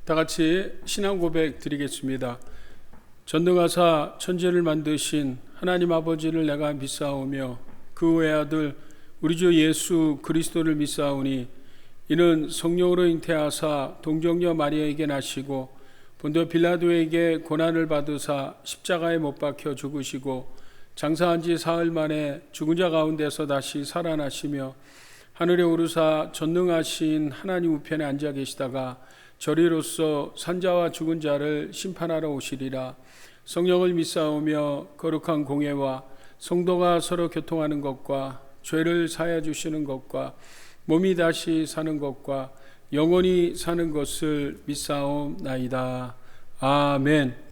다 같이 신앙 고백 드리겠습니다. 전능하사 천지를 만드신 하나님 아버지를 내가 믿사오며 그 외아들 우리 주 예수 그리스도를 믿사오니 이는 성령으로 잉태하사 동정녀 마리아에게 나시고 본도 빌라도에게 고난을 받으사 십자가에 못 박혀 죽으시고 장사한 지 사흘 만에 죽은 자 가운데서 다시 살아나시며 하늘에 오르사 전능하신 하나님 우편에 앉아 계시다가 저리로서 산자와 죽은 자를 심판하러 오시리라. 성령을 믿사오며 거룩한 공회와 성도가 서로 교통하는 것과 죄를 사하여 주시는 것과 몸이 다시 사는 것과 영원히 사는 것을 믿사옵나이다. 아멘.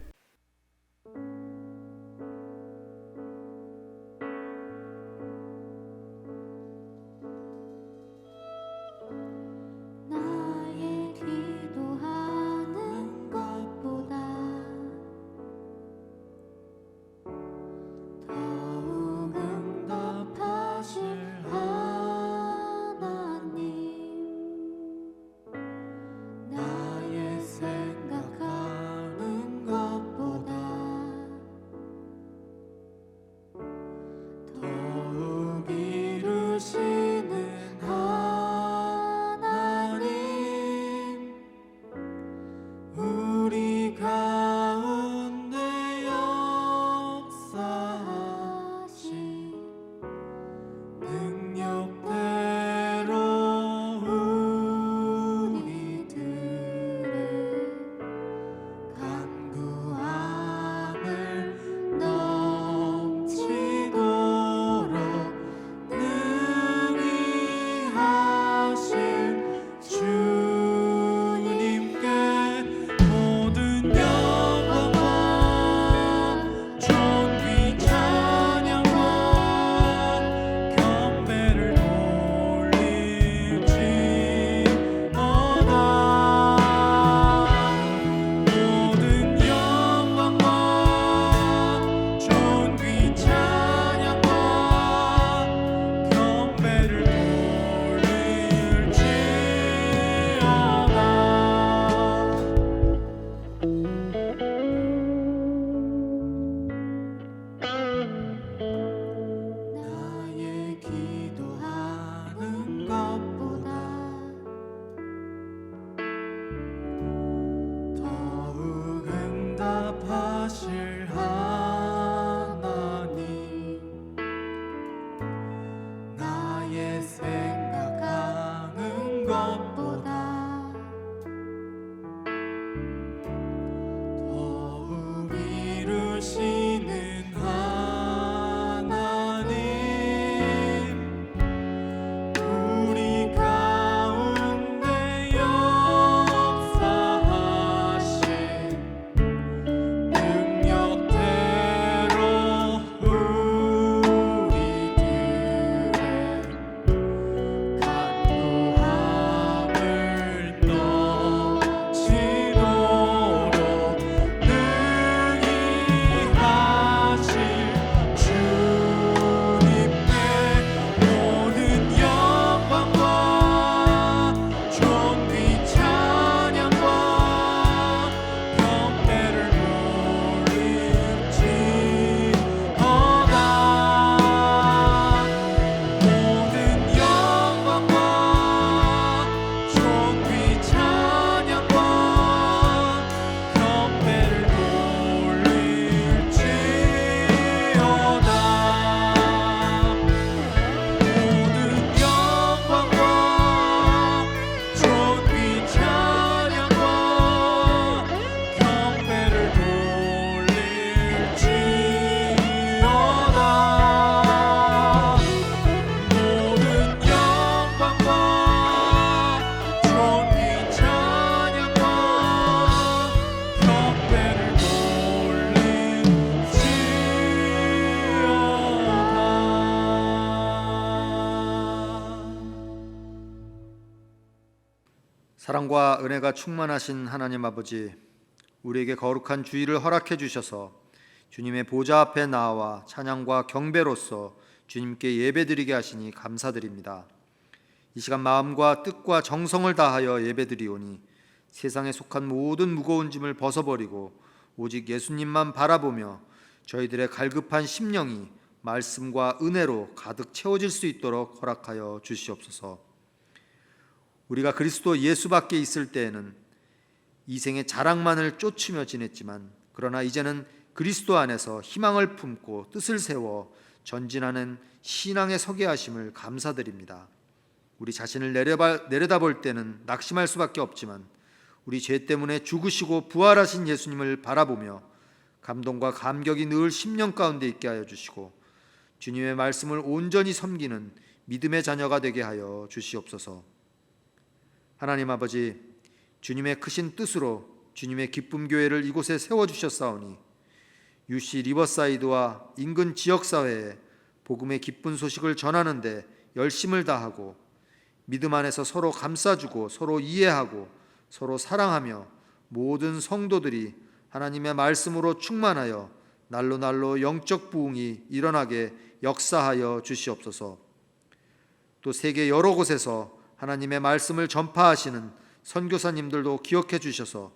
사랑과 은혜가 충만하신 하나님 아버지, 우리에게 거룩한 주일을 허락해 주셔서 주님의 보좌 앞에 나와 찬양과 경배로서 주님께 예배드리게 하시니 감사드립니다. 이 시간 마음과 뜻과 정성을 다하여 예배드리오니 세상에 속한 모든 무거운 짐을 벗어버리고 오직 예수님만 바라보며 저희들의 갈급한 심령이 말씀과 은혜로 가득 채워질 수 있도록 허락하여 주시옵소서. 우리가 그리스도 예수 밖에 있을 때에는 이생의 자랑만을 쫓으며 지냈지만, 그러나 이제는 그리스도 안에서 희망을 품고 뜻을 세워 전진하는 신앙의 서게 하심을 감사드립니다. 우리 자신을 내려다볼 때는 낙심할 수밖에 없지만, 우리 죄 때문에 죽으시고 부활하신 예수님을 바라보며 감동과 감격이 늘 심령 가운데 있게 하여 주시고 주님의 말씀을 온전히 섬기는 믿음의 자녀가 되게 하여 주시옵소서. 하나님 아버지, 주님의 크신 뜻으로 주님의 기쁨 교회를 이곳에 세워주셨사오니 UC 리버사이드와 인근 지역사회에 복음의 기쁜 소식을 전하는데 열심을 다하고 믿음 안에서 서로 감싸주고 서로 이해하고 서로 사랑하며 모든 성도들이 하나님의 말씀으로 충만하여 날로 날로 영적 부흥이 일어나게 역사하여 주시옵소서. 또 세계 여러 곳에서 하나님의 말씀을 전파하시는 선교사님들도 기억해 주셔서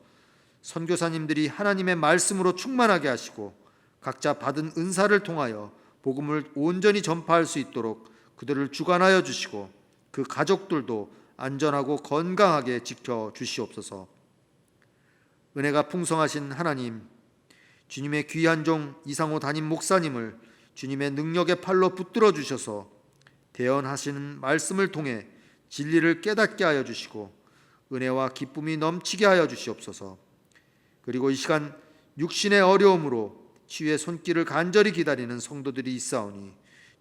선교사님들이 하나님의 말씀으로 충만하게 하시고 각자 받은 은사를 통하여 복음을 온전히 전파할 수 있도록 그들을 주관하여 주시고 그 가족들도 안전하고 건강하게 지켜 주시옵소서. 은혜가 풍성하신 하나님, 주님의 귀한 종 이상호 담임 목사님을 주님의 능력의 팔로 붙들어 주셔서 대언하시는 말씀을 통해 진리를 깨닫게 하여 주시고 은혜와 기쁨이 넘치게 하여 주시옵소서. 그리고 이 시간 육신의 어려움으로 치유의 손길을 간절히 기다리는 성도들이 있사오니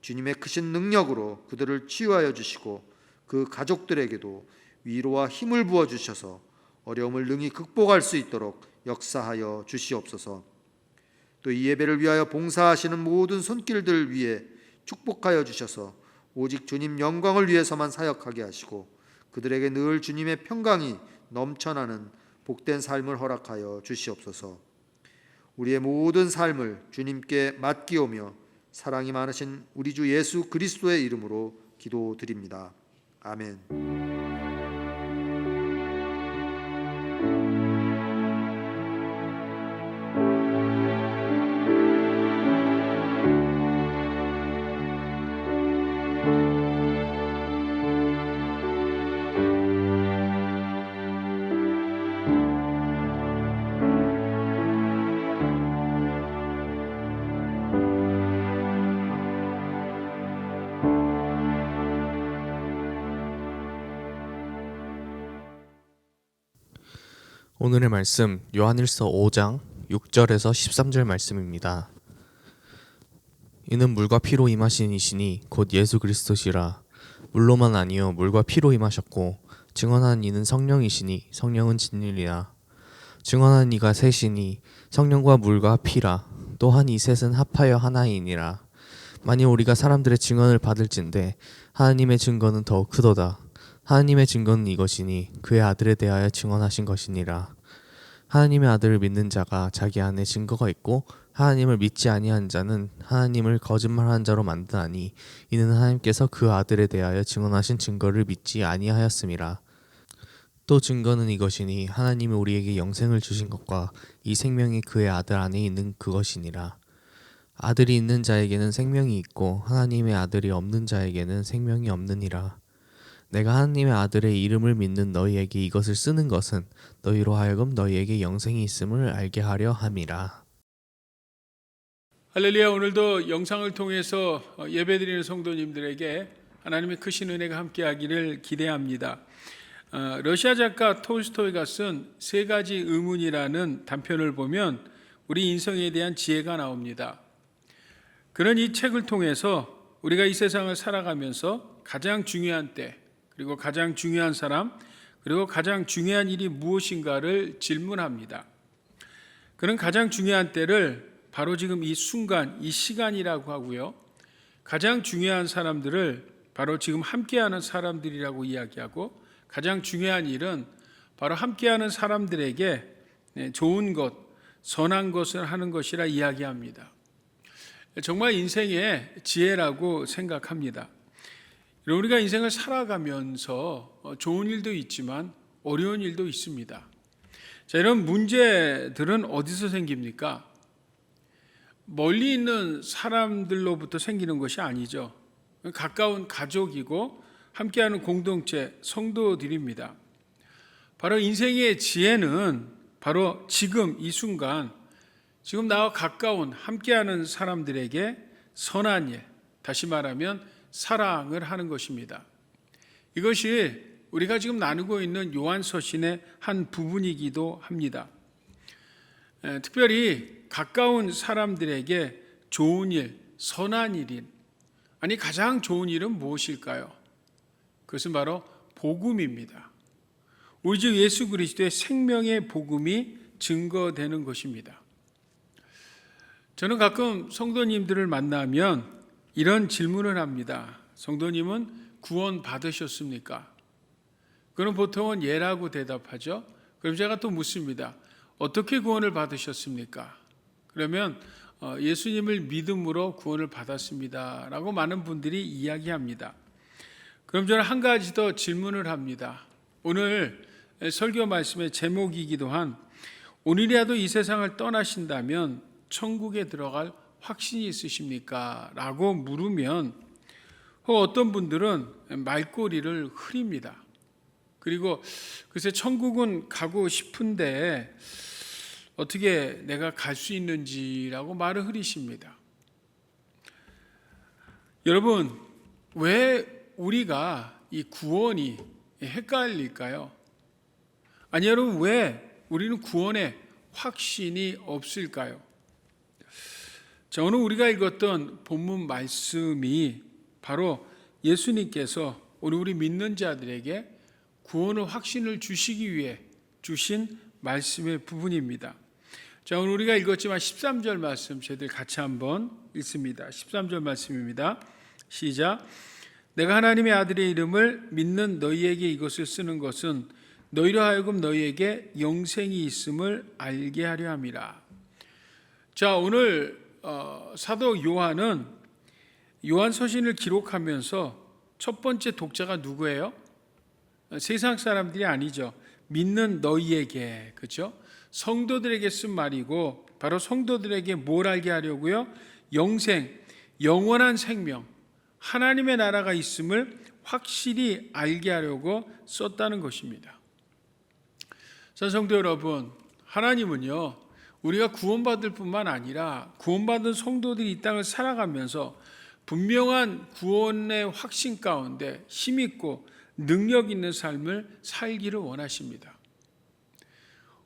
주님의 크신 능력으로 그들을 치유하여 주시고 그 가족들에게도 위로와 힘을 부어 주셔서 어려움을 능히 극복할 수 있도록 역사하여 주시옵소서. 또 이 예배를 위하여 봉사하시는 모든 손길들 위해 축복하여 주셔서 오직 주님 영광을 위해서만 사역하게 하시고 그들에게 늘 주님의 평강이 넘쳐나는 복된 삶을 허락하여 주시옵소서. 우리의 모든 삶을 주님께 맡기오며 사랑이 많으신 우리 주 예수 그리스도의 이름으로 기도드립니다. 아멘. 오늘의 말씀 요한일서 5장 6절에서 13절 말씀입니다. 이는 물과 피로 임하신 이시니 곧 예수 그리스도시라. 물로만 아니요 물과 피로 임하셨고 증언한 이는 성령이시니 성령은 진리라. 증언한 이가 셋이니 성령과 물과 피라. 또한 이 셋은 합하여 하나이니라. 만일 우리가 사람들의 증언을 받을진대 하나님의 증거는 더욱 크도다. 하나님의 증거는 이것이니 그의 아들에 대하여 증언하신 것이니라. 하나님의 아들을 믿는 자가 자기 안에 증거가 있고 하나님을 믿지 아니한 자는 하나님을 거짓말하는 자로 만드나니 이는 하나님께서 그 아들에 대하여 증언하신 증거를 믿지 아니하였음이라. 또 증거는 이것이니 하나님이 우리에게 영생을 주신 것과 이 생명이 그의 아들 안에 있는 그것이니라. 아들이 있는 자에게는 생명이 있고 하나님의 아들이 없는 자에게는 생명이 없느니라. 내가 하나님의 아들의 이름을 믿는 너희에게 이것을 쓰는 것은 너희로 하여금 너희에게 영생이 있음을 알게 하려 함이라. 할렐루야. 오늘도 영상을 통해서 예배드리는 성도님들에게 하나님의 크신 은혜가 함께하기를 기대합니다. 러시아 작가 톨스토이가 쓴 세 가지 의문이라는 단편을 보면 우리 인생에 대한 지혜가 나옵니다. 그런 이 책을 통해서 우리가 이 세상을 살아가면서 가장 중요한 때, 그리고 가장 중요한 사람, 그리고 가장 중요한 일이 무엇인가를 질문합니다. 그런 가장 중요한 때를 바로 지금 이 순간, 이 시간이라고 하고요. 가장 중요한 사람들을 바로 지금 함께하는 사람들이라고 이야기하고, 가장 중요한 일은 바로 함께하는 사람들에게 좋은 것, 선한 것을 하는 것이라 이야기합니다. 정말 인생의 지혜라고 생각합니다. 우리가 인생을 살아가면서 좋은 일도 있지만 어려운 일도 있습니다. 자, 이런 문제들은 어디서 생깁니까? 멀리 있는 사람들로부터 생기는 것이 아니죠. 가까운 가족이고 함께하는 공동체, 성도들입니다. 바로 인생의 지혜는 바로 지금 이 순간, 지금 나와 가까운 함께하는 사람들에게 선한 일, 다시 말하면 사랑을 하는 것입니다. 이것이 우리가 지금 나누고 있는 요한서신의 한 부분이기도 합니다. 특별히 가까운 사람들에게 좋은 일, 선한 일인, 아니 가장 좋은 일은 무엇일까요? 그것은 바로 복음입니다. 우리 주 예수 그리스도의 생명의 복음이 증거되는 것입니다. 저는 가끔 성도님들을 만나면 이런 질문을 합니다. 성도님은 구원 받으셨습니까? 그럼 보통은 예라고 대답하죠. 그럼 제가 또 묻습니다. 어떻게 구원을 받으셨습니까? 그러면 예수님을 믿음으로 구원을 받았습니다 라고 많은 분들이 이야기합니다. 그럼 저는 한 가지 더 질문을 합니다. 오늘 설교 말씀의 제목이기도 한 오늘이라도 이 세상을 떠나신다면 천국에 들어갈 확신이 있으십니까? 라고 물으면 어떤 분들은 말꼬리를 흐립니다. 그리고 글쎄 천국은 가고 싶은데 어떻게 내가 갈 수 있는지라고 말을 흐리십니다. 여러분, 왜 우리가 이 구원이 헷갈릴까요? 아니 여러분, 왜 우리는 구원에 확신이 없을까요? 자, 오늘 우리가 읽었던 본문 말씀이 바로 예수님께서 오늘 우리 믿는 자들에게 구원의 확신을 주시기 위해 주신 말씀의 부분입니다. 자, 오늘 우리가 읽었지만 13절 말씀 저희들 같이 한번 읽습니다. 13절 말씀입니다. 시작. 내가 하나님의 아들의 이름을 믿는 너희에게 이것을 쓰는 것은 너희로 하여금 너희에게 영생이 있음을 알게 하려 함이라. 자, 오늘 사도 요한은 요한서신을 기록하면서 첫 번째 독자가 누구예요? 세상 사람들이 아니죠. 믿는 너희에게, 그렇죠? 성도들에게 쓴 말이고 바로 성도들에게 뭘 알게 하려고요? 영생, 영원한 생명, 하나님의 나라가 있음을 확실히 알게 하려고 썼다는 것입니다. 성도 여러분, 하나님은요, 우리가 구원받을 뿐만 아니라 구원받은 성도들이 이 땅을 살아가면서 분명한 구원의 확신 가운데 힘있고 능력 있는 삶을 살기를 원하십니다.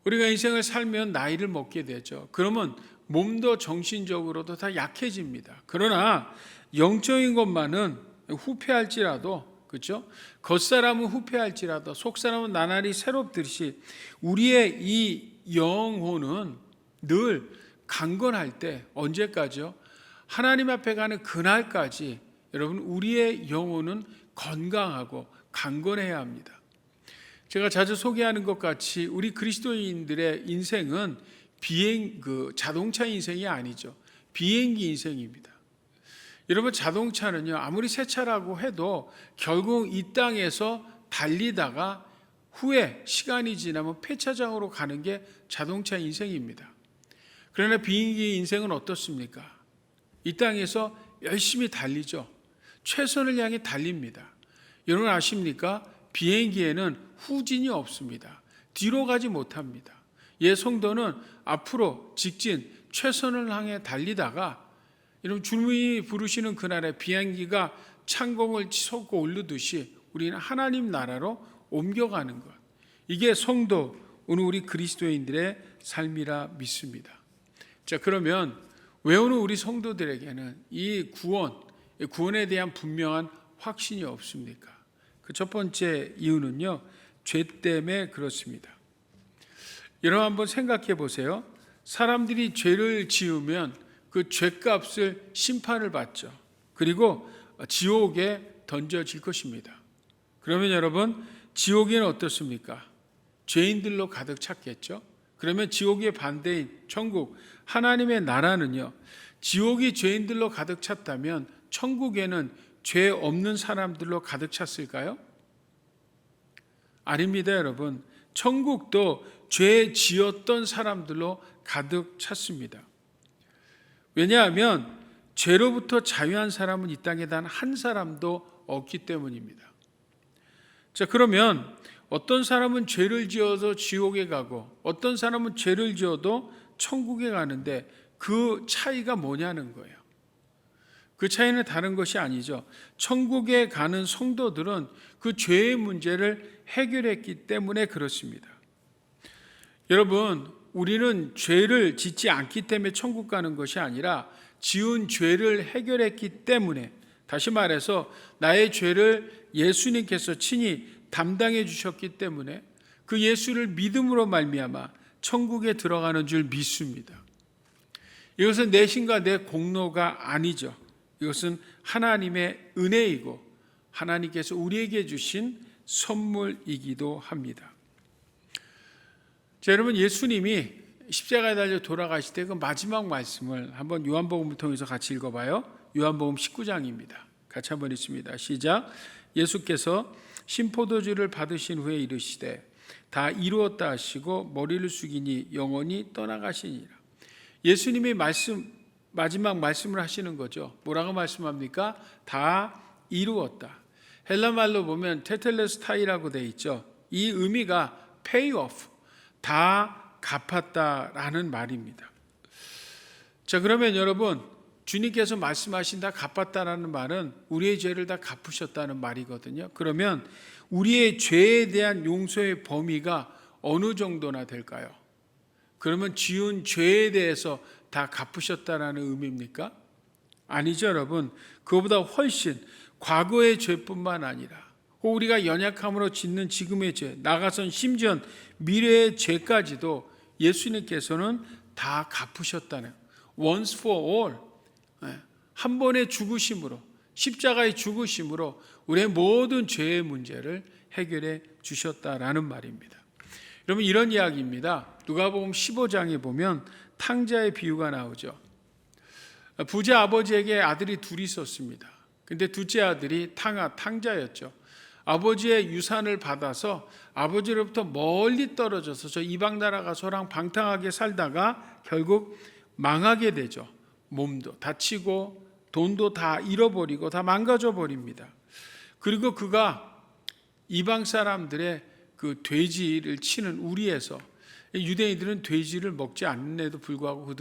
우리가 인생을 살면 나이를 먹게 되죠. 그러면 몸도 정신적으로도 다 약해집니다. 그러나 영적인 것만은 후패할지라도, 그렇죠? 겉사람은 후패할지라도 속사람은 나날이 새롭듯이 우리의 이 영혼은 늘 강건할 때, 언제까지요? 하나님 앞에 가는 그날까지 여러분, 우리의 영혼은 건강하고 강건해야 합니다. 제가 자주 소개하는 것 같이 우리 그리스도인들의 인생은 자동차 인생이 아니죠. 비행기 인생입니다. 여러분, 자동차는요, 아무리 새 차라고 해도 결국 이 땅에서 달리다가 후에 시간이 지나면 폐차장으로 가는 게 자동차 인생입니다. 그러나 비행기 인생은 어떻습니까? 이 땅에서 열심히 달리죠. 최선을 향해 달립니다. 여러분 아십니까? 비행기에는 후진이 없습니다. 뒤로 가지 못합니다. 성도는 앞으로 직진 최선을 향해 달리다가 여러분 주님이 부르시는 그날에 비행기가 창공을 솟고 오르듯이 우리는 하나님 나라로 옮겨가는 것, 이게 성도, 오늘 우리 그리스도인들의 삶이라 믿습니다. 자, 그러면 왜 오늘 우리 성도들에게는 이 구원에 대한 분명한 확신이 없습니까? 그 첫 번째 이유는요, 죄 때문에 그렇습니다. 여러분 한번 생각해 보세요. 사람들이 죄를 지으면 그 죄값을 심판을 받죠. 그리고 지옥에 던져질 것입니다. 그러면 여러분, 지옥에는 어떻습니까? 죄인들로 가득 찼겠죠. 그러면 지옥의 반대인 천국, 하나님의 나라는요, 지옥이 죄인들로 가득 찼다면 천국에는 죄 없는 사람들로 가득 찼을까요? 아닙니다, 여러분. 천국도 죄 지었던 사람들로 가득 찼습니다. 왜냐하면 죄로부터 자유한 사람은 이 땅에 단 한 사람도 없기 때문입니다. 자, 그러면 어떤 사람은 죄를 지어서 지옥에 가고 어떤 사람은 죄를 지어도 천국에 가는데 그 차이가 뭐냐는 거예요. 그 차이는 다른 것이 아니죠. 천국에 가는 성도들은 그 죄의 문제를 해결했기 때문에 그렇습니다. 여러분, 우리는 죄를 짓지 않기 때문에 천국 가는 것이 아니라 지은 죄를 해결했기 때문에, 다시 말해서 나의 죄를 예수님께서 친히 담당해 주셨기 때문에 그 예수를 믿음으로 말미암아 천국에 들어가는 줄 믿습니다. 이것은 내 힘과 내 공로가 아니죠. 이것은 하나님의 은혜이고 하나님께서 우리에게 주신 선물이기도 합니다. 자, 여러분, 예수님이 십자가에 달려 돌아가실 때 그 마지막 말씀을 한번 요한복음을 통해서 같이 읽어봐요. 요한복음 19장입니다. 같이 한번 읽습니다. 시작. 예수께서 신포도주를 받으신 후에 이르시되 다 이루었다 하시고 머리를 숙이니 영원히 떠나가시니라. 예수님이 마지막 말씀을 하시는 거죠. 뭐라고 말씀합니까? 다 이루었다. 헬라말로 보면 테텔레스타이라고 되어 있죠. 이 의미가 pay off, 다 갚았다라는 말입니다. 자, 그러면 여러분, 주님께서 말씀하신 다 갚았다라는 말은 우리의 죄를 다 갚으셨다는 말이거든요. 그러면 우리의 죄에 대한 용서의 범위가 어느 정도나 될까요? 그러면 지은 죄에 대해서 다 갚으셨다라는 의미입니까? 아니죠, 여러분. 그거보다 훨씬 과거의 죄뿐만 아니라 우리가 연약함으로 짓는 지금의 죄, 나아가선 심지어 미래의 죄까지도 예수님께서는 다 갚으셨다는, once for all, 한 번의 죽으심으로, 십자가의 죽으심으로 우리의 모든 죄의 문제를 해결해 주셨다라는 말입니다. 여러분, 이런 이야기입니다. 누가복음 15장에 보면 탕자의 비유가 나오죠. 부자 아버지에게 아들이 둘이 있었습니다. 근데 둘째 아들이 탕자였죠. 아버지의 유산을 받아서 아버지로부터 멀리 떨어져서 저 이방 나라 가서랑 방탕하게 살다가 결국 망하게 되죠. 몸도 다치고 돈도 다 잃어버리고 다 망가져 버립니다. 그리고 그가 이방 사람들의 그 돼지를 치는 우리에서, 유대인들은 돼지를 먹지 않는데도 불구하고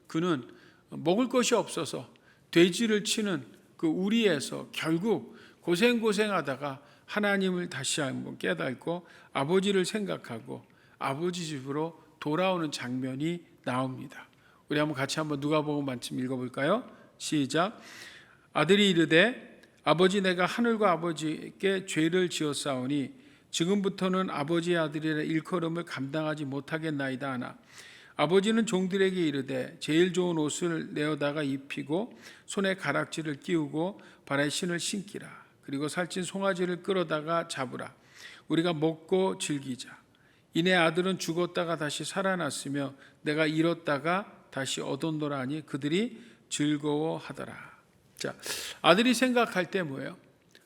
그는 먹을 것이 없어서 돼지를 치는 그 우리에서 결국 고생하다가 하나님을 다시 한번 깨닫고 아버지를 생각하고 아버지 집으로 돌아오는 장면이 나옵니다. 우리 한번 같이 한번 누가복음 말씀 읽어볼까요? 시작. 아들이 이르되 아버지, 내가 하늘과 아버지께 죄를 지었사오니 지금부터는 아버지의 아들이라 일컬음을 감당하지 못하겠나이다 하나 아버지는 종들에게 이르되 제일 좋은 옷을 내어다가 입히고 손에 가락지를 끼우고 발에 신을 신기라. 그리고 살찐 송아지를 끌어다가 잡으라. 우리가 먹고 즐기자. 이내 아들은 죽었다가 다시 살아났으며 내가 잃었다가 다시 얻었노라 하니 그들이 즐거워하더라. 자, 아들이 생각할 때 뭐예요?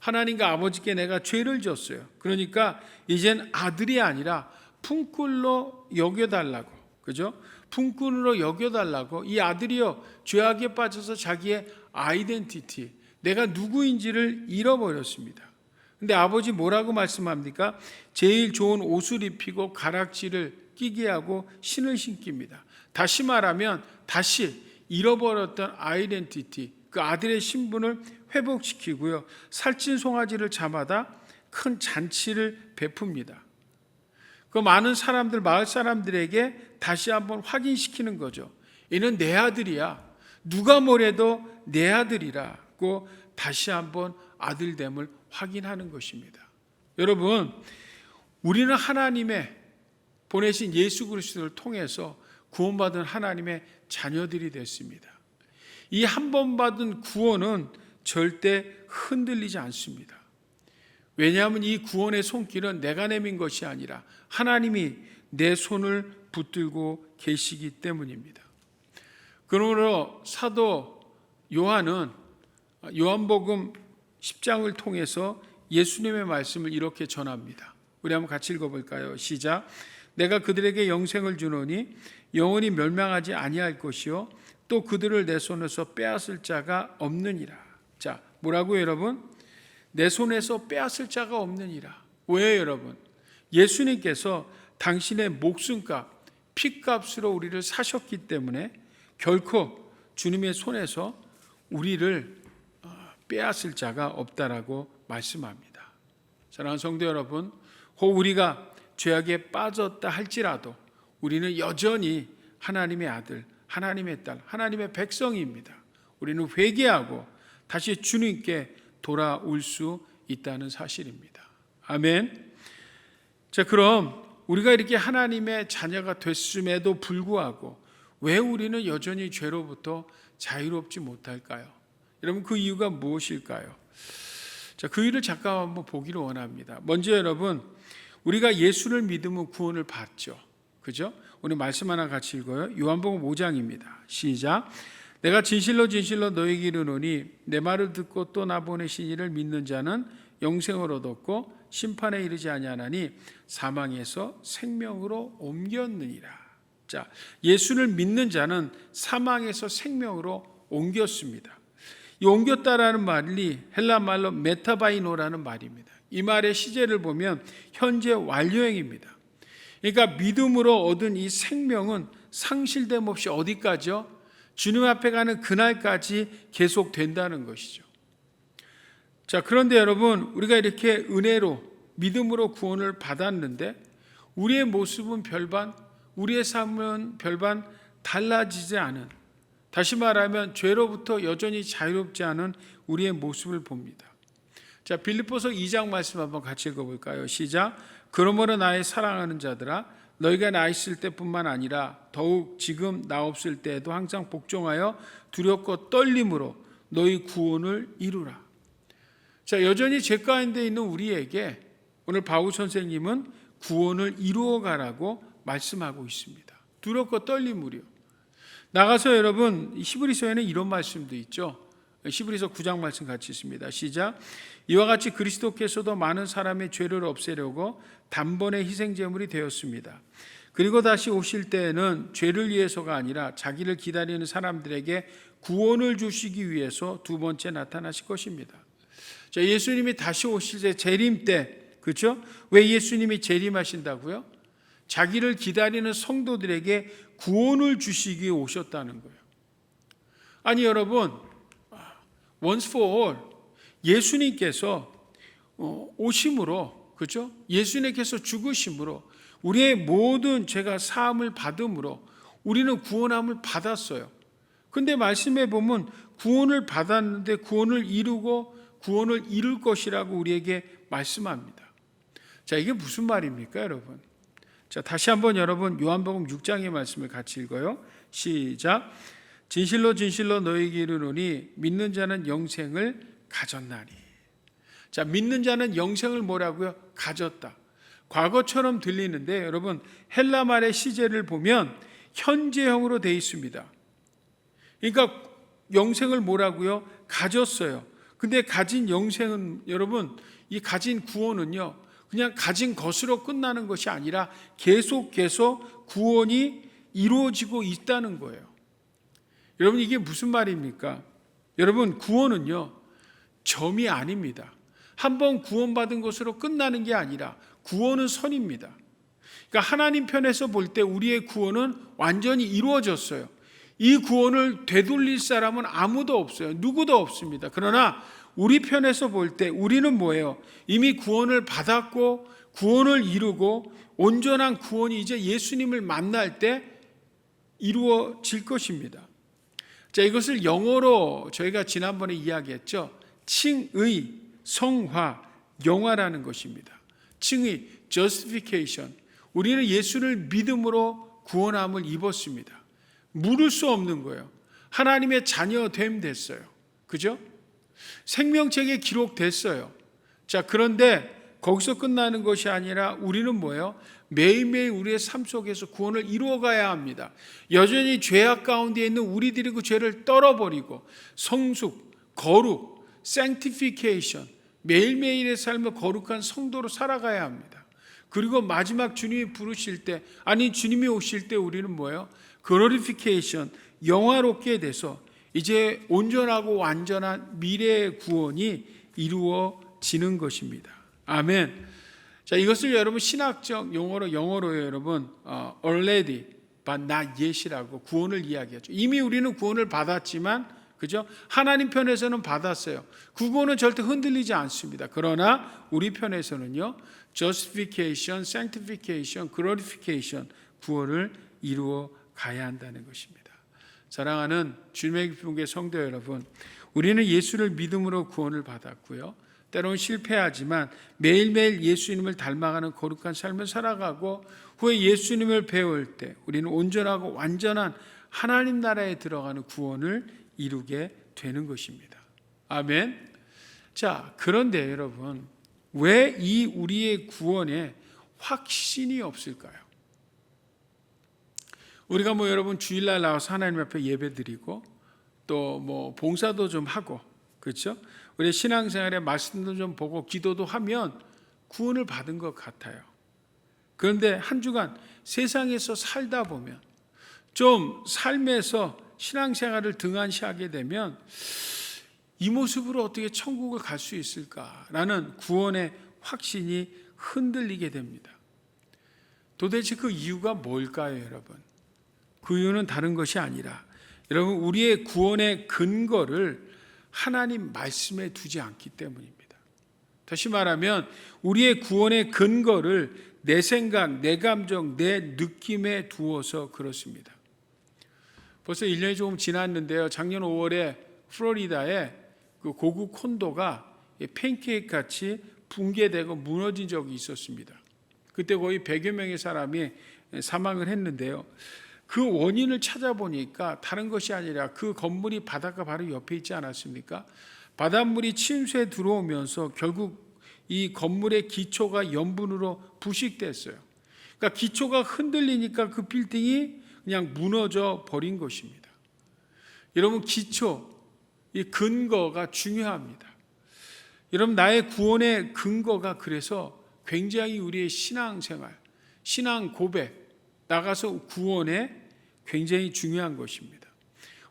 하나님과 아버지께 내가 죄를 졌어요. 그러니까 이젠 아들이 아니라 품꾼로 여겨달라고, 그죠? 품꾼으로 여겨달라고. 이 아들이요, 죄악에 빠져서 자기의 아이덴티티, 내가 누구인지를 잃어버렸습니다. 근데 아버지 뭐라고 말씀합니까? 제일 좋은 옷을 입히고 가락지를 끼게 하고 신을 신깁니다. 다시 말하면 다시 잃어버렸던 아이덴티티, 그 아들의 신분을 회복시키고요, 살찐 송아지를 잡아다 큰 잔치를 베풉니다. 그 많은 사람들, 마을 사람들에게 다시 한번 확인시키는 거죠. 이는 내 아들이야. 누가 뭐래도 내 아들이라고 다시 한번 아들됨을 확인하는 것입니다. 여러분, 우리는 하나님의 보내신 예수 그리스도를 통해서 구원받은 하나님의 자녀들이 됐습니다. 이 한 번 받은 구원은 절대 흔들리지 않습니다. 왜냐하면 이 구원의 손길은 내가 내민 것이 아니라 하나님이 내 손을 붙들고 계시기 때문입니다. 그러므로 사도 요한은 요한복음 10장을 통해서 예수님의 말씀을 이렇게 전합니다. 우리 한번 같이 읽어볼까요? 시작. 내가 그들에게 영생을 주노니 영원히 멸망하지 아니할 것이요 또 그들을 내 손에서 빼앗을 자가 없느니라. 자, 뭐라고요, 여러분? 내 손에서 빼앗을 자가 없느니라. 왜요, 여러분? 예수님께서 당신의 목숨값, 피값으로 우리를 사셨기 때문에 결코 주님의 손에서 우리를 빼앗을 자가 없다라고 말씀합니다. 사랑하는 성도 여러분, 혹 우리가 죄악에 빠졌다 할지라도 우리는 여전히 하나님의 아들, 하나님의 딸, 하나님의 백성입니다. 우리는 회개하고 다시 주님께 돌아올 수 있다는 사실입니다. 아멘. 자, 그럼 우리가 이렇게 하나님의 자녀가 됐음에도 불구하고 왜 우리는 여전히 죄로부터 자유롭지 못할까요? 여러분, 그 이유가 무엇일까요? 자, 그 이유를 잠깐 한번 보기를 원합니다. 먼저 여러분, 우리가 예수를 믿으면 구원을 받죠. 그죠? 오늘 말씀 하나 같이 읽어요. 요한복음 5장입니다. 시작. 내가 진실로 진실로 너에게 이르노니 내 말을 듣고 또 나 보내신 이를 믿는 자는 영생을 얻었고 심판에 이르지 아니하나니 사망에서 생명으로 옮겼느니라. 자, 예수를 믿는 자는 사망에서 생명으로 옮겼습니다. 이 옮겼다라는 말이 헬라 말로 메타바이노라는 말입니다. 이 말의 시제를 보면 현재 완료형입니다. 그러니까 믿음으로 얻은 이 생명은 상실됨 없이 어디까지요? 주님 앞에 가는 그날까지 계속된다는 것이죠. 자, 그런데 여러분, 우리가 이렇게 은혜로 믿음으로 구원을 받았는데 우리의 모습은 별반, 우리의 삶은 별반 달라지지 않은, 다시 말하면 죄로부터 여전히 자유롭지 않은 우리의 모습을 봅니다. 자, 빌립보서 2장 말씀 한번 같이 읽어볼까요? 시작. 그러므로 나의 사랑하는 자들아, 너희가 나 있을 때뿐만 아니라 더욱 지금 나 없을 때에도 항상 복종하여 두렵고 떨림으로 너희 구원을 이루라. 자, 여전히 죄 가운데 있는 우리에게 오늘 바울 선생님은 구원을 이루어 가라고 말씀하고 있습니다. 두렵고 떨림으로요. 나가서 여러분, 히브리서에는 이런 말씀도 있죠. 히브리서 9장 말씀 같이 있습니다. 시작. 이와 같이 그리스도께서도 많은 사람의 죄를 없애려고 단번에 희생제물이 되었습니다. 그리고 다시 오실 때에는 죄를 위해서가 아니라 자기를 기다리는 사람들에게 구원을 주시기 위해서 두 번째 나타나실 것입니다. 자, 예수님이 다시 오실 때, 재림 때, 그렇죠? 왜 예수님이 재림하신다고요? 자기를 기다리는 성도들에게 구원을 주시기 위해 오셨다는 거예요. 아니 여러분, once for all, 예수님께서 오심으로, 그렇죠? 예수님께서 죽으심으로 우리의 모든 죄가 사함을 받음으로 우리는 구원함을 받았어요. 근데 말씀해 보면 구원을 받았는데 구원을 이루고 구원을 이룰 것이라고 우리에게 말씀합니다. 자, 이게 무슨 말입니까, 여러분? 자, 다시 한번 여러분 요한복음 6장의 말씀을 같이 읽어요. 시작. 진실로 진실로 너희에게 이르노니 믿는 자는 영생을 가졌나니. 자, 믿는 자는 영생을 뭐라고요? 가졌다. 과거처럼 들리는데 여러분, 헬라 말의 시제를 보면 현재형으로 되어 있습니다. 그러니까 영생을 뭐라고요? 가졌어요. 근데 가진 영생은 여러분, 이 가진 구원은요, 그냥 가진 것으로 끝나는 것이 아니라 계속 구원이 이루어지고 있다는 거예요. 여러분, 이게 무슨 말입니까? 여러분, 구원은요, 점이 아닙니다. 한번 구원받은 것으로 끝나는 게 아니라 구원은 선입니다. 그러니까 하나님 편에서 볼 때 우리의 구원은 완전히 이루어졌어요. 이 구원을 되돌릴 사람은 아무도 없어요. 누구도 없습니다. 그러나 우리 편에서 볼 때 우리는 뭐예요? 이미 구원을 받았고 구원을 이루고 온전한 구원이 이제 예수님을 만날 때 이루어질 것입니다. 자, 이것을 영어로 저희가 지난번에 이야기했죠. 칭의, 성화, 영화라는 것입니다. 칭의, justification. 우리는 예수를 믿음으로 구원함을 입었습니다. 물을 수 없는 거예요. 하나님의 자녀됨 됐어요. 그죠? 생명책에 기록됐어요. 자, 그런데 거기서 끝나는 것이 아니라 우리는 뭐예요? 매일매일 우리의 삶 속에서 구원을 이루어가야 합니다. 여전히 죄악 가운데 있는 우리들이 그 죄를 떨어버리고 성숙, 거룩, sanctification, 매일매일의 삶을 거룩한 성도로 살아가야 합니다. 그리고 마지막 주님이 부르실 때, 아니 주님이 오실 때 우리는 뭐예요? 글로리피케이션, 영화롭게 돼서 이제 온전하고 완전한 미래의 구원이 이루어지는 것입니다. 아멘. 자, 이것을 여러분 신학적 영어로요 여러분 already but not yet이라고 구원을 이야기하죠. 이미 우리는 구원을 받았지만, 그죠? 하나님 편에서는 받았어요. 그 구원은 절대 흔들리지 않습니다. 그러나 우리 편에서는요, justification, sanctification, glorification, 구원을 이루어 가야 한다는 것입니다. 사랑하는 주님의 기쁨의 성도 여러분, 우리는 예수를 믿음으로 구원을 받았고요. 때로는 실패하지만 매일매일 예수님을 닮아가는 거룩한 삶을 살아가고 후에 예수님을 배울 때 우리는 온전하고 완전한 하나님 나라에 들어가는 구원을 이루게 되는 것입니다. 아멘. 자, 그런데 여러분, 왜 이 우리의 구원에 확신이 없을까요? 우리가 여러분 주일날 나와서 하나님 앞에 예배드리고 또 봉사도 좀 하고, 그렇죠? 우리 신앙생활의 말씀도 좀 보고 기도도 하면 구원을 받은 것 같아요. 그런데 한 주간 세상에서 살다 보면 좀 삶에서 신앙생활을 등한시하게 되면 이 모습으로 어떻게 천국을 갈 수 있을까라는 구원의 확신이 흔들리게 됩니다. 도대체 그 이유가 뭘까요, 여러분? 그 이유는 다른 것이 아니라 여러분, 우리의 구원의 근거를 하나님 말씀에 두지 않기 때문입니다. 다시 말하면 우리의 구원의 근거를 내 생각, 내 감정, 내 느낌에 두어서 그렇습니다. 벌써 1년이 조금 지났는데요. 작년 5월에 플로리다에 그 고국 콘도가 팬케이크 같이 붕괴되고 무너진 적이 있었습니다. 그때 거의 100여 명의 사람이 사망을 했는데요. 그 원인을 찾아보니까 다른 것이 아니라 그 건물이 바닷가 바로 옆에 있지 않았습니까? 바닷물이 침수해 들어오면서 결국 이 건물의 기초가 염분으로 부식됐어요. 그러니까 기초가 흔들리니까 그 빌딩이 그냥 무너져 버린 것입니다. 여러분, 기초, 이 근거가 중요합니다. 여러분, 나의 구원의 근거가 그래서 굉장히 우리의 신앙생활, 신앙 고백, 나가서 구원에 굉장히 중요한 것입니다.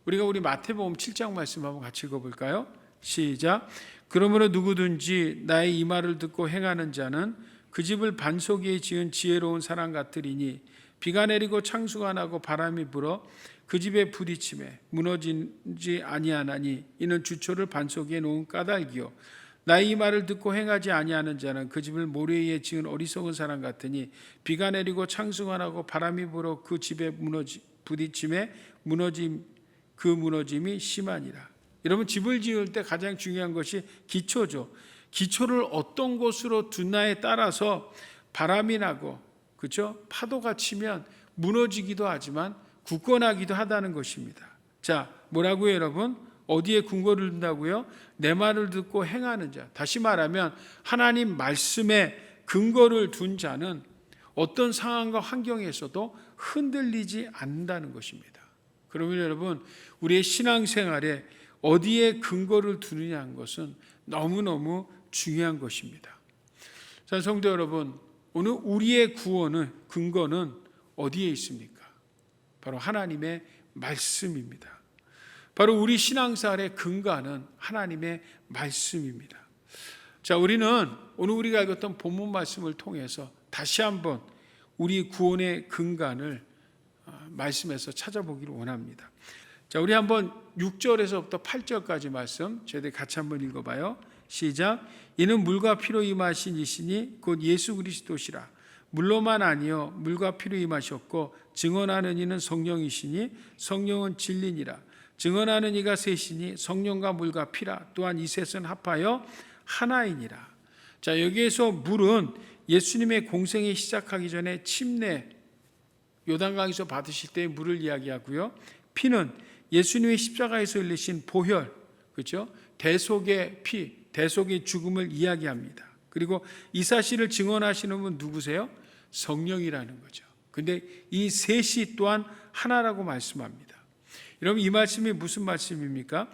우리가 우리 마태복음 7장 말씀 한번 같이 읽어볼까요? 시작. 그러므로 누구든지 나의 이 말을 듣고 행하는 자는 그 집을 반석 위에 지은 지혜로운 사람 같으리니 비가 내리고 창수가 나고 바람이 불어 그 집에 부딪힘에 무너지지 아니하나니 이는 주초를 반석 위에 놓은 까닭이요 나의 이 말을 듣고 행하지 아니하는 자는 그 집을 모래 위에 지은 어리석은 사람 같으니 비가 내리고 창수가 나고 바람이 불어 그 집에 부딪힘에 무너짐이 심하니라. 여러분, 집을 지을 때 가장 중요한 것이 기초죠. 기초를 어떤 곳으로 두냐에 따라서 바람이 나고, 그렇죠? 파도가 치면 무너지기도 하지만 굳건하기도 하다는 것입니다. 자, 뭐라고요, 여러분? 어디에 근거를 둔다고요? 내 말을 듣고 행하는 자. 다시 말하면 하나님 말씀에 근거를 둔 자는 어떤 상황과 환경에서도 흔들리지 않는다는 것입니다. 그러면 여러분, 우리의 신앙생활에 어디에 근거를 두느냐는 것은 너무너무 중요한 것입니다. 자, 성도 여러분, 오늘 우리의 구원의 근거는 어디에 있습니까? 바로 하나님의 말씀입니다. 바로 우리 신앙생활의 근거는 하나님의 말씀입니다. 자, 우리는 오늘 우리가 읽었던 본문 말씀을 통해서 다시 한번 우리 구원의 근간을 말씀에서 찾아보기를 원합니다. 자, 우리 한번 6절에서부터 8절까지 말씀 저희들 같이 한번 읽어봐요. 시작. 이는 물과 피로 임하신 이시니 곧 예수 그리스도시라. 물로만 아니요 물과 피로 임하셨고 증언하는 이는 성령이시니 성령은 진리니라. 증언하는 이가 셋이니 성령과 물과 피라. 또한 이 셋은 합하여 하나이니라. 자, 여기에서 물은 예수님의 공생이 시작하기 전에 침례 요단강에서 받으실 때의 물을 이야기하고요. 피는 예수님의 십자가에서 흘리신 보혈, 그렇죠? 대속의 피, 대속의 죽음을 이야기합니다. 그리고 이 사실을 증언하시는 분 누구세요? 성령이라는 거죠. 근데 이 셋이 또한 하나라고 말씀합니다. 여러분, 이 말씀이 무슨 말씀입니까?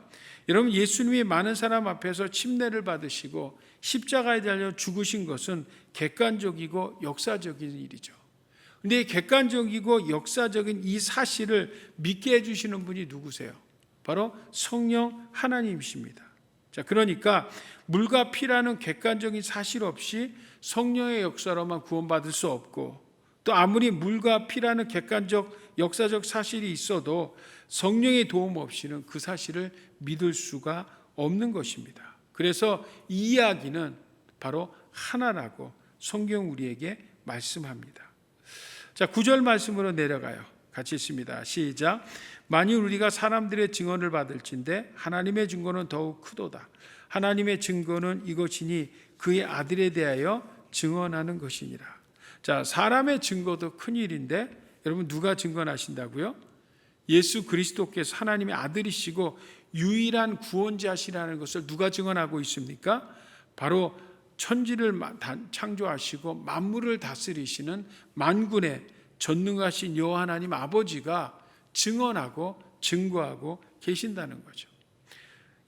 여러분, 예수님이 많은 사람 앞에서 침례를 받으시고 십자가에 달려 죽으신 것은 객관적이고 역사적인 일이죠. 근데 이 객관적이고 역사적인 이 사실을 믿게 해주시는 분이 누구세요? 바로 성령 하나님이십니다. 자, 그러니까 물과 피라는 객관적인 사실 없이 성령의 역사로만 구원받을 수 없고, 또 아무리 물과 피라는 객관적 역사적 사실이 있어도 성령의 도움 없이는 그 사실을 믿을 수가 없는 것입니다. 그래서 이 이야기는 바로 하나라고 성경 우리에게 말씀합니다. 자, 9절 말씀으로 내려가요. 같이 있습니다. 시작. 만일 우리가 사람들의 증언을 받을진대 하나님의 증거는 더욱 크도다. 하나님의 증거는 이것이니 그의 아들에 대하여 증언하는 것이니라. 자, 사람의 증거도 큰 일인데 여러분 누가 증언하신다고요? 예수 그리스도께서 하나님의 아들이시고 유일한 구원자시라는 것을 누가 증언하고 있습니까? 바로 천지를 창조하시고 만물을 다스리시는 만군의 전능하신 여호와 하나님 아버지가 증언하고 증거하고 계신다는 거죠.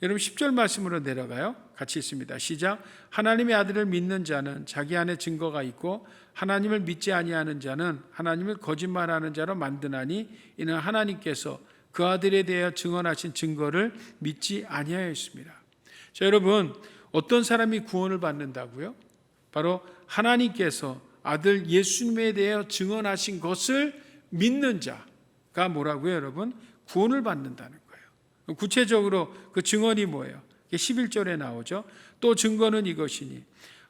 여러분 10절 말씀으로 내려가요. 같이 있습니다. 시작. 하나님의 아들을 믿는 자는 자기 안에 증거가 있고 하나님을 믿지 아니하는 자는 하나님을 거짓말하는 자로 만드나니 이는 하나님께서 그 아들에 대하여 증언하신 증거를 믿지 아니하였습니다. 자, 여러분 어떤 사람이 구원을 받는다고요? 바로 하나님께서 아들 예수님에 대하여 증언하신 것을 믿는 자가 뭐라고요, 여러분? 구원을 받는다는 거예요. 구체적으로 그 증언이 뭐예요? 11절에 나오죠. 또 증거는 이것이니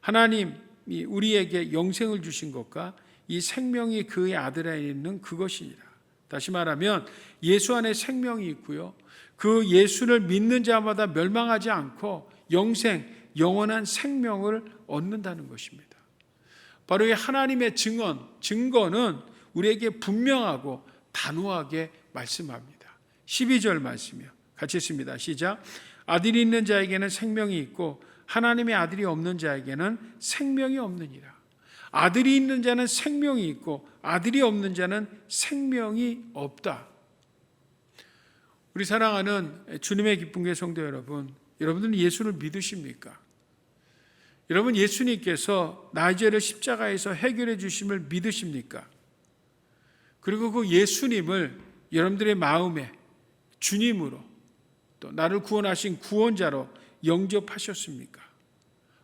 하나님이 우리에게 영생을 주신 것과 이 생명이 그의 아들 안에 있는 그것이니라. 다시 말하면 예수 안에 생명이 있고요. 그 예수를 믿는 자마다 멸망하지 않고 영생, 영원한 생명을 얻는다는 것입니다. 바로 이 하나님의 증거는 우리에게 분명하고 단호하게 말씀합니다. 12절 말씀이요. 같이 읽습니다. 시작. 아들이 있는 자에게는 생명이 있고 하나님의 아들이 없는 자에게는 생명이 없느니라. 아들이 있는 자는 생명이 있고 아들이 없는 자는 생명이 없다. 우리 사랑하는 주님의 기쁜 교회 성도 여러분, 여러분들은 예수를 믿으십니까? 여러분 예수님께서 나의 죄를 십자가에서 해결해 주심을 믿으십니까? 그리고 그 예수님을 여러분들의 마음에 주님으로 또 나를 구원하신 구원자로 영접하셨습니까?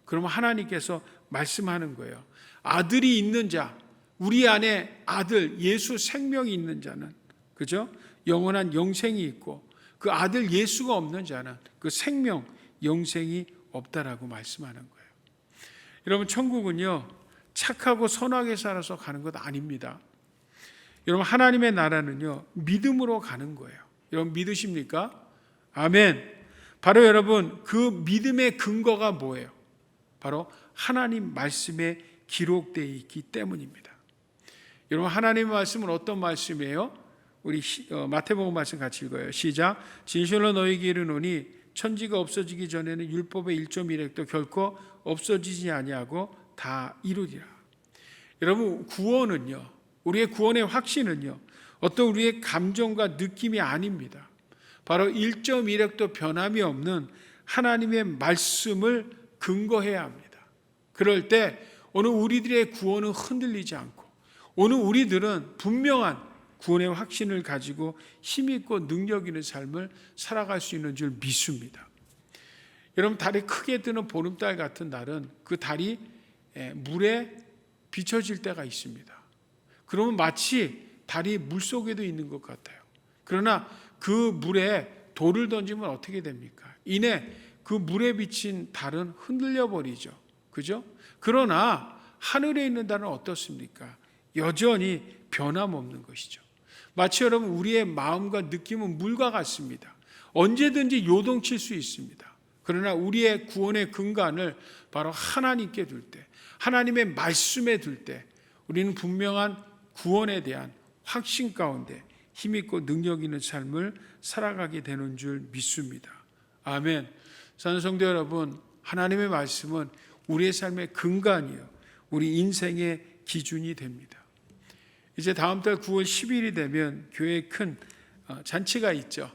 그러면 하나님께서 말씀하는 거예요. 아들이 있는 자, 우리 안에 아들 예수 생명이 있는 자는, 그죠? 영원한 영생이 있고 그 아들 예수가 없는 자는 그 생명 영생이 없다라고 말씀하는 거예요. 여러분 천국은요 착하고 선하게 살아서 가는 것 아닙니다. 여러분 하나님의 나라는요 믿음으로 가는 거예요. 여러분 믿으십니까? 아멘. 바로 여러분 그 믿음의 근거가 뭐예요? 바로 하나님 말씀에 기록되어 있기 때문입니다. 여러분 하나님의 말씀은 어떤 말씀이에요? 우리 마태복음 말씀 같이 읽어요. 시작. 진실로 너희에게 이르노니 천지가 없어지기 전에는 율법의 1.1획도 결코 없어지지 아니하고 다 이루리라. 여러분 구원은요, 우리의 구원의 확신은요 어떤 우리의 감정과 느낌이 아닙니다. 바로 1.1획도 변함이 없는 하나님의 말씀을 근거해야 합니다. 그럴 때 오늘 우리들의 구원은 흔들리지 않고 오늘 우리들은 분명한 구원의 확신을 가지고 힘있고 능력 있는 삶을 살아갈 수 있는 줄 믿습니다. 여러분 달이 크게 뜨는 보름달 같은 날은 그 달이 물에 비춰질 때가 있습니다. 그러면 마치 달이 물속에도 있는 것 같아요. 그러나 그 물에 돌을 던지면 어떻게 됩니까? 이내 그 물에 비친 달은 흔들려 버리죠. 그죠? 그러나 하늘에 있는 달은 어떻습니까? 여전히 변함없는 것이죠. 마치 여러분 우리의 마음과 느낌은 물과 같습니다. 언제든지 요동칠 수 있습니다. 그러나 우리의 구원의 근간을 바로 하나님께 둘 때, 하나님의 말씀에 둘 때 우리는 분명한 구원에 대한 확신 가운데 힘있고 능력 있는 삶을 살아가게 되는 줄 믿습니다. 아멘. 사랑하는 성도 여러분, 하나님의 말씀은 우리의 삶의 근간이요 우리 인생의 기준이 됩니다. 이제 다음 달 9월 10일이 되면 교회에 큰 잔치가 있죠.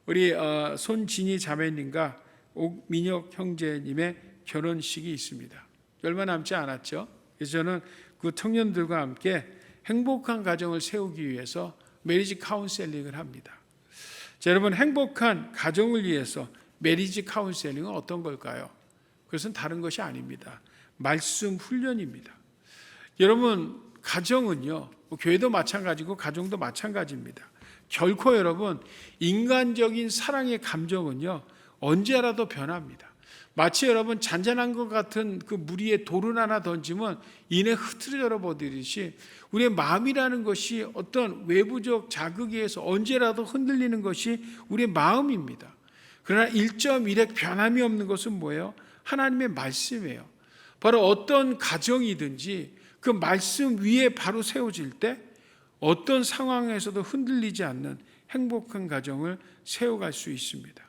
우리 손진희 자매님과 옥민혁 형제님의 결혼식이 있습니다. 얼마 남지 않았죠. 그래서 저는 그 청년들과 함께 행복한 가정을 세우기 위해서 메리지 카운셀링을 합니다. 자, 여러분, 행복한 가정을 위해서 메리지 카운셀링은 어떤 걸까요? 그것은 다른 것이 아닙니다. 말씀 훈련입니다. 여러분, 가정은요, 교회도 마찬가지고 가정도 마찬가지입니다. 결코 여러분, 인간적인 사랑의 감정은요, 언제라도 변합니다. 마치 여러분 잔잔한 것 같은 그 물 위에 돌을 하나 던지면 이내 흐트러져 버리듯이 우리의 마음이라는 것이 어떤 외부적 자극에 의해서 언제라도 흔들리는 것이 우리의 마음입니다. 그러나 1.1획 변함이 없는 것은 뭐예요? 하나님의 말씀이에요. 바로 어떤 가정이든지 그 말씀 위에 바로 세워질 때 어떤 상황에서도 흔들리지 않는 행복한 가정을 세워갈 수 있습니다.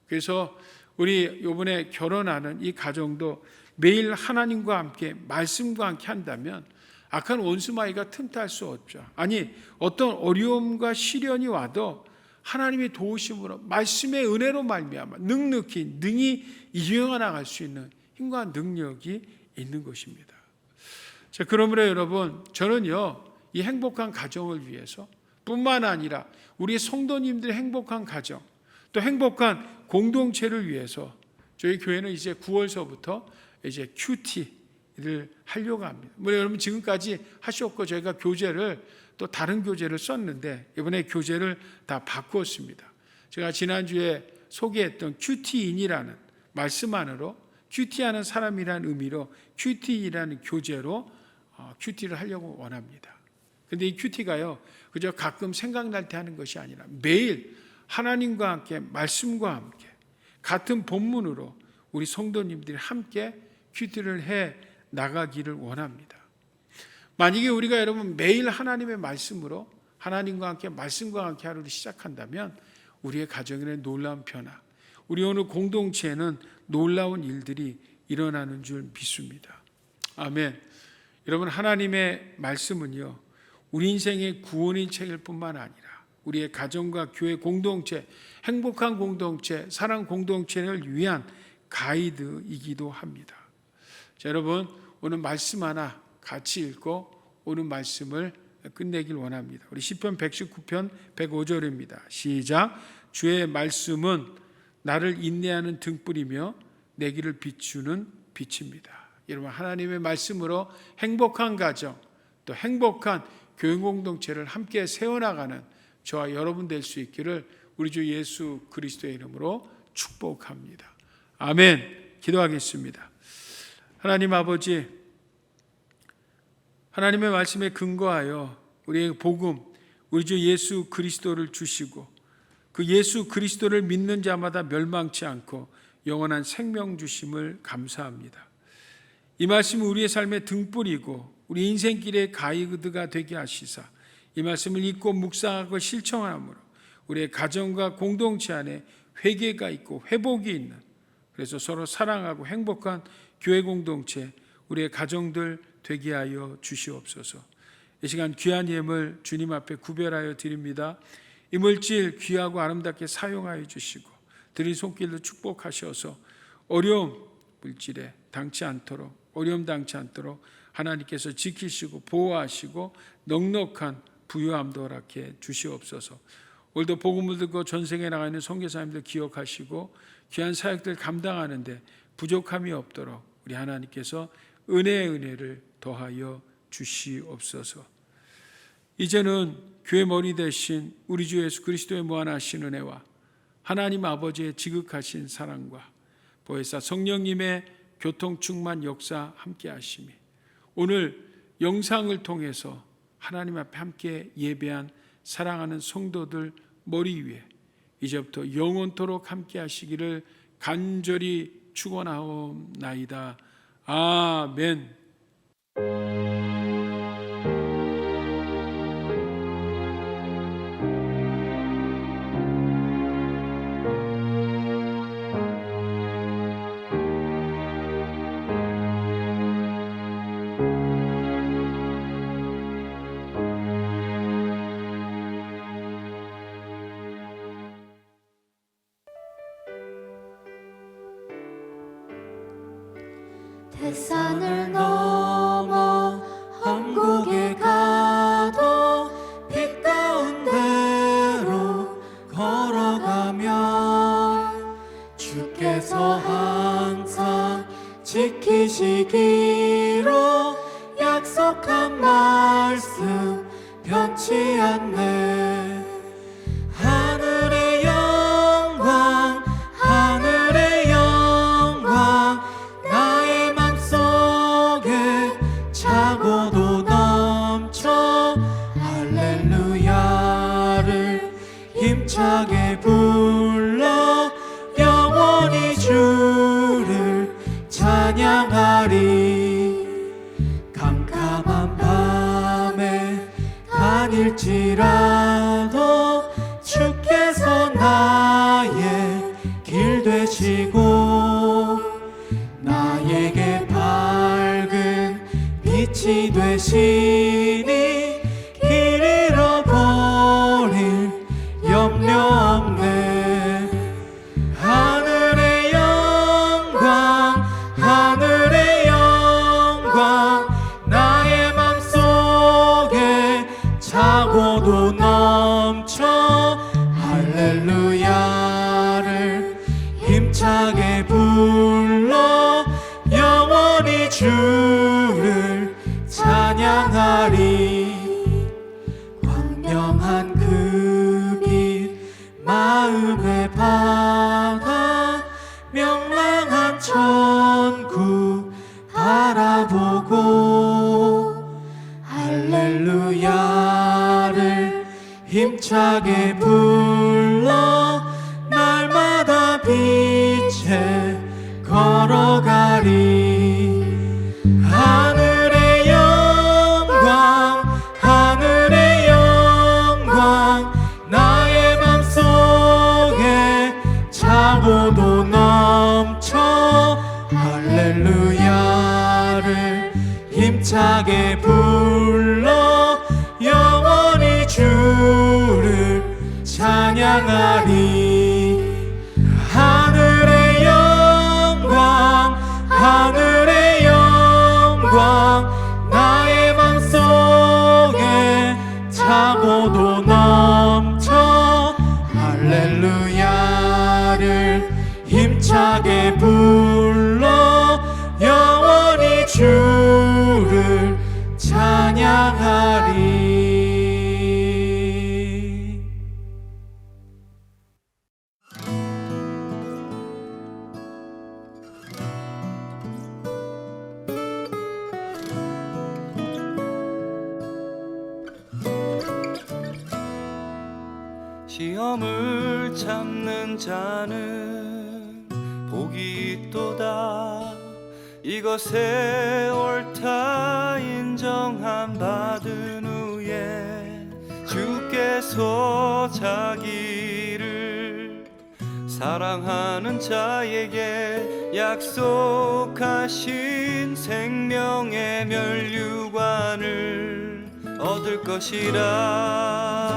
그래서 우리 이번에 결혼하는 이 가정도 매일 하나님과 함께 말씀과 함께 한다면 악한 원수마귀가 틈탈 수 없죠. 아니, 어떤 어려움과 시련이 와도 하나님의 도우심으로 말씀의 은혜로 말미암아 넉넉히 능히 이겨가 나갈 수 있는 힘과 능력이 있는 것입니다. 자, 그러므로 여러분, 저는요, 이 행복한 가정을 위해서 뿐만 아니라 우리 성도님들의 행복한 가정, 또 행복한 공동체를 위해서 저희 교회는 이제 9월서부터 이제 큐티를 하려고 합니다. 여러분 지금까지 하셨고 저희가 교재를 또 다른 교재를 썼는데 이번에 교재를 다 바꾸었습니다. 제가 지난주에 소개했던 큐티인이라는 말씀 안으로 큐티하는 사람이라는 의미로 큐티인이라는 교재로 큐티를 하려고 원합니다. 근데 이 큐티가요, 그저 가끔 생각날 때 하는 것이 아니라 매일 하나님과 함께 말씀과 함께 같은 본문으로 우리 성도님들이 함께 큐티를 해 나가기를 원합니다. 만약에 우리가 여러분 매일 하나님의 말씀으로 하나님과 함께 말씀과 함께 하루를 시작한다면 우리의 가정에는 놀라운 변화, 우리 오늘 공동체에는 놀라운 일들이 일어나는 줄 믿습니다. 아멘. 여러분, 하나님의 말씀은요, 우리 인생의 구원의 책일 뿐만 아니라 우리의 가정과 교회 공동체, 행복한 공동체, 사랑 공동체를 위한 가이드이기도 합니다. 자, 여러분, 오늘 말씀 하나 같이 읽고 오늘 말씀을 끝내길 원합니다. 우리 시편 119편 105절입니다. 시작. 주의 말씀은 나를 인내하는 등불이며 내 길을 비추는 빛입니다. 여러분, 하나님의 말씀으로 행복한 가정, 또 행복한 교회 공동체를 함께 세워나가는 저와 여러분 될 수 있기를 우리 주 예수 그리스도의 이름으로 축복합니다. 아멘. 기도하겠습니다. 하나님 아버지, 하나님의 말씀에 근거하여 우리의 복음, 우리 주 예수 그리스도를 주시고 그 예수 그리스도를 믿는 자마다 멸망치 않고 영원한 생명 주심을 감사합니다. 이 말씀은 우리의 삶의 등불이고 우리 인생길의 가이드가 되게 하시사 이 말씀을 읽고 묵상하고 실천함으로 우리의 가정과 공동체 안에 회개가 있고 회복이 있는, 그래서 서로 사랑하고 행복한 교회 공동체, 우리의 가정들 되게 하여 주시옵소서. 이 시간 귀한 예물 주님 앞에 구별하여 드립니다. 이 물질 귀하고 아름답게 사용하여 주시고 드린 손길로 축복하셔서 어려움 물질에 당치 않도록, 어려움 당치 않도록 하나님께서 지키시고 보호하시고 넉넉한 부유함도 허락해 주시옵소서. 오늘도 복음을 듣고 전생에 나가 있는 선교사님들 기억하시고 귀한 사역들 감당하는데 부족함이 없도록 우리 하나님께서 은혜의 은혜를 더하여 주시옵소서. 이제는 교회 머리 대신 우리 주 예수 그리스도의 무한하신 은혜와 하나님 아버지의 지극하신 사랑과 보혜사 성령님의 교통 충만 역사 함께 하심이 오늘 영상을 통해서 하나님 앞에 함께 예배한 사랑하는 성도들 머리 위에 이제부터 영원토록 함께 하시기를 간절히 축원하옵나이다. 아멘. 햇산을 넘어 천국에 가도 빛 가운데로 걸어가면 주께서 항상 지키시기로 약속한 말씀 변치 않네. 하늘의 영광 하늘의 영광 나의 맘속에 차고도 넘쳐 할렐루야를 힘차게 불러 영원히 주를 찬양하리. 캄캄한 밤에 다닐지라도 주께서 나의 길 되시고 나에게 밝은 빛이 되시니 길 잃어버릴 염려 없네. 하늘의 영광 하늘의 영광 나의 맘속에 차고도 넘쳐 할렐루야를 힘차게 불러 영원히 주를 찬양하리. 광명한 그 길 마음에 받아 명랑한 천국 바라보고 할렐루야를 힘차게 불러 날마다 빛에 걸어가리. 하늘의 영광 하늘의 영광 나의 맘속에 차고도 넘쳐 할렐루야를 힘차게 불러 영원히 주를 찬양하리. 하늘의 영광 하늘의 영광 나의 맘속에 차고도 넘쳐 할렐루야를 힘차게 불러 영원히 주를 찬양하리. 시험을 참는 자는 복이 있도다. 이것에 옳다 인정함 받은 후에 주께서 자기를 사랑하는 자에게 약속하신 생명의 면류관을 얻을 것이라.